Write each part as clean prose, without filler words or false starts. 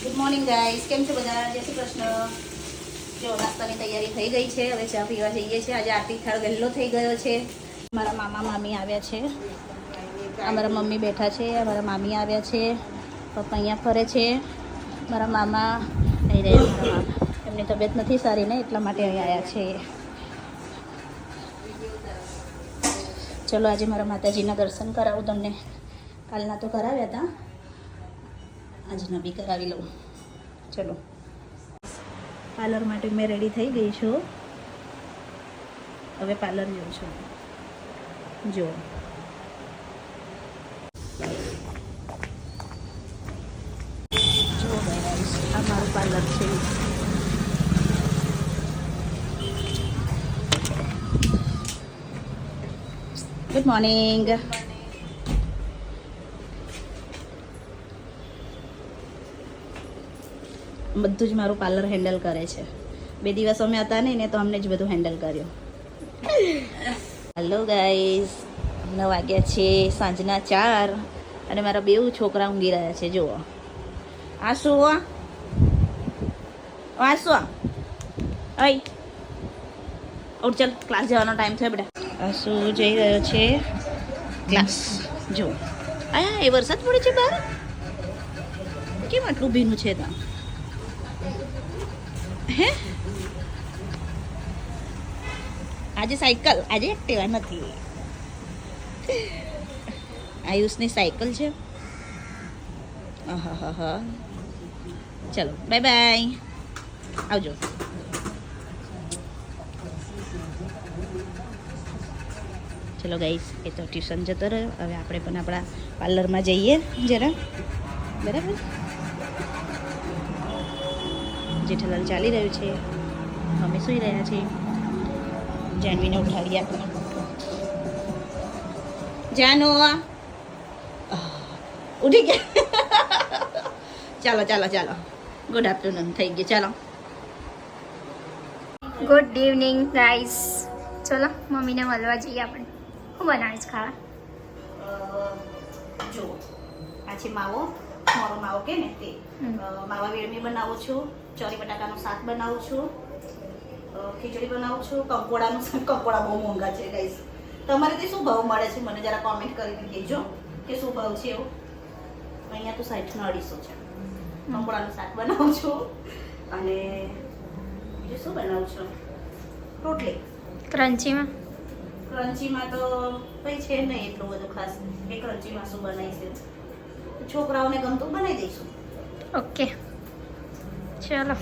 Good morning guys, કેમ છો બધા? જય શ્રી કૃષ્ણ. જો નાસ્તાની તૈયારી થઈ ગઈ છે, હવે ચા પીવા જઈએ છીએ. આજે આરતી થાળ વહેલો થઈ ગયો છે. મારા મામા મામી આવ્યા છે, અમારા મમ્મી બેઠા છે, અમારા મામી આવ્યા છે, પપ્પા અહીંયા ફરે છે. મારા મામા અહીં રહ્યા, મારા મામા એમની તબિયત નથી સારી ને એટલા માટે અહીં આવ્યા છે. ચલો આજે મારા માતાજીના દર્શન કરાવું તમને. કાલના તો કરાવ્યા હતા, આજના બી કરાવી લઉં. ચલો, પાર્લર માટે મેં રેડી થઈ ગઈ છું. હવે પાર્લર જઉં છું. જો આ મારું પાર્લર છે. Good morning. બધું જ મારું પાર્લર હેન્ડલ કરે છે. 2 દિવસ અમે હતા નહીં ને તો અમને જ બધું હેન્ડલ કર્યું. હેલો ગાઈઝ, 9 વાગ્યા છે, સાંજના 4 અને મારા 2 છોકરા ઊંઘી રહ્યા છે. જુઓ, આ શું આ શું અય ઉઠ, ચાલ ક્લાસ જવાનો ટાઈમ થયો બેટા. આ શું જઈ રહ્યો છે ક્લાસ. જુઓ, આ એ વરસાદ પડે છે બહાર. કેમ આટલું ભીનું છે ત્યાં? હે આજે સાયકલ, આજે એક્ટિવા નથી. આયુષની સાયકલ છે. હા, ચલો બાય બાય, આવજો. ચલો ગાઈસ, એ તો ટ્યુશન જતો રહ્યો. હવે આપણે પણ આપણા પાર્લરમાં જઈએ જરા. બરાબર, જેઠાલાલ ચાલી રહ્યું છે, અમે સૂઈ રહ્યા છીએ. જાનવીને ઉઠાડીએ આપણે. જાનો ઉઠી ગયા. ચાલો ગુડ આફ્ટરનૂન થઈ ગયું. ચાલો ગુડ ઇવનિંગ ગાઈસ. ચલો મમ્મીને મળવા જઈએ આપણે. શું બનાવીશ ખાવા? જો આ છે માવો, મોરો માવો કે ને તે. માવા વેડમી બનાવું છું, ચોરી બટાકાનું શાક બનાવું છું, ખીચડી બનાવું છું, કંકોડાનું શાક. કંકોડા બહુ મોંઘા છે ગાઈસ. તમારે તે શું ભાવ મળે છે મને જરા કોમેન્ટ કરીને કહેજો કે શું ભાવ છે એવું. અહીંયા તો 60 ના 250 છે. કંકોડાનું શાક બનાવું છું અને બીજું શું બનાવું છું? રોટલી. ક્રન્ચીમાં તો કંઈ છે નહીં એટલું બધું ખાસ કે ક્રન્ચીમાં શું બનાવીશું. છોકરાઓને ગમતું બનાવી દઈશું. ઓકે, ચલો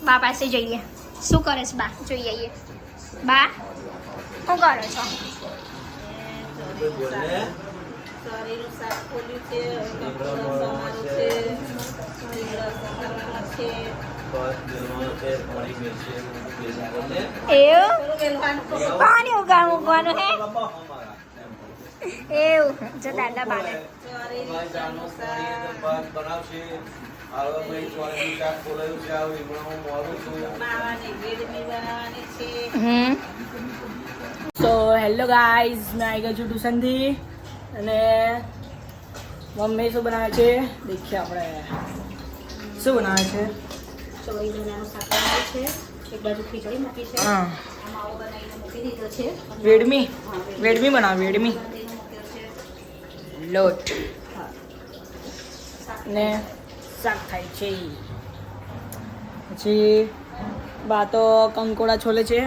બા પાસે જઈએ. શું કરે છે બા? જોઈ આવીએ. બા શું કરો છો? ચોરીનું શાક ખોલ્યું છે, કંકોડા સમારું છે, રીંગણા સમારવાના છે. પાણી મૂકવાનું હે એવું. જો દાદા બાને સો હેલો ગાઈઝ, મેં આવી ગયો છું ટ્યુશનથી અને મમ્મી શું બનાવે છે દેખીએ આપણે. શું બનાવે છે? ચોરી બટાકાનું શાક બનાવ્યું છે, એક બાજુ ખીચડી મૂકી છે, હા, માવો બનાવીને મૂકી દીધો છે. વેડમી બનાવ, વેડમી લોટ ને શાક થાય છે. પછી બા તો કંકોડા છોલે છે.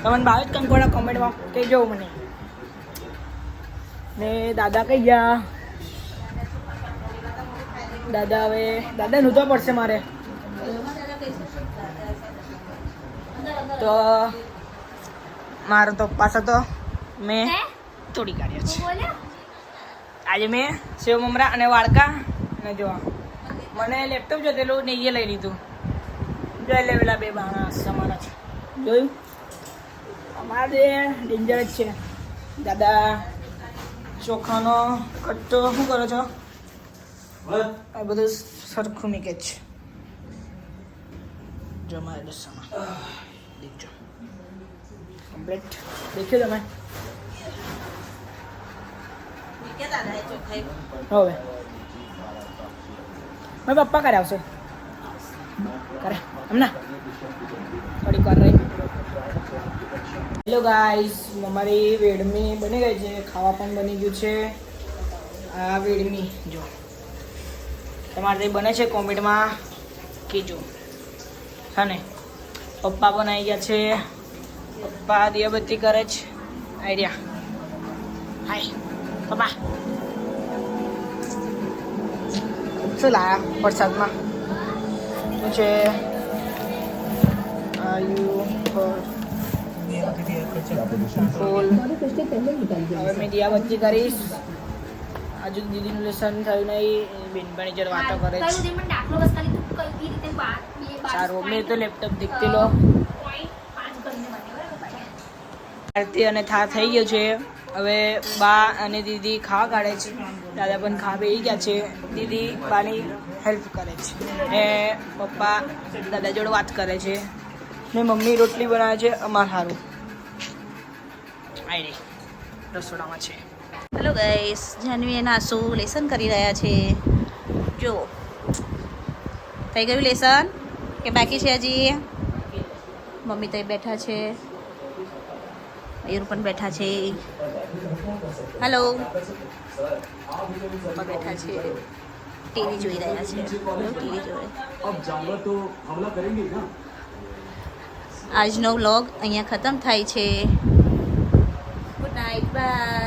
તમને ભાવે જ કંકોડા? કોમેન્ટમાં કહેજો મને. ને દાદા કઈ ગયા? દાદા નૂતવા પડશે મારે તો. મારો તો પાછો તો મેં તોડી કાઢ્યો છે. આજે મેં સેવ મમરા અને વાળકા અને જો મને લેપટોપ જોતેલું ને એ લઈ લીધું. જોઈ લે પેલા 2 માણસ અમારા છે. જોયું? અમારે ડેન્જર જ છે. દાદા ચોખાનો કટ્ટો શું કરો છો? આ બધું સરખું મીકે છે. જો મારા દસામાં દેખજો કમ્પ્લીટ. દેખ્યો તમે? હવે મારા પપ્પા કરે આવશે કરે હમણાં થોડીક વાર રહી. હેલો ગાઈસ, અમારી વેડમી બની ગઈ છે, ખાવા પણ બની ગયું છે. આ વેડમી જો તમારે તે બને છે કોમેન્ટમાં કહેજો. હા ને પપ્પા પણ આવી ગયા છે. પપ્પા દિયાબત્તી કરે છે. આઈડિયા હાય પપ્પા શું લાયા વરસાદમાં શું છે? ફૂલ હવે મેં દિયાબત્તી કરીશ. આજુ દીદીનું લેસન થયું નહીં, બેનપણી જરા વાતો કરે છે. સારું મેં તો લેપટોપ દેખતી લો. આરતી અને થા થઈ ગયો છે. હવે બા અને દીદી ખાવા કાઢે છે. દાદા પણ ખાવા બેસી ગયા છે. દીદી બાની હેલ્પ કરે છે ને પપ્પા દાદા જોડે વાત કરે છે ને મમ્મી રોટલી બનાવે છે અમાર સારું. આઈ રસોડામાં છે. હેલો ગાઈસ, જાનવી અને આસુ લેસન કરી રહ્યા છે. જો થઈ ગયું લેસન કે બાકી છે હજી? મમ્મી તો બેઠા છે, મયુર પણ બેઠા છે. હેલો, પપ્પા બેઠા છે, ટીવી જોઈ રહ્યા છે. ટીવી જોઈ. આજનો વ્લોગ અહીંયા ખતમ થાય છે. Good night, by.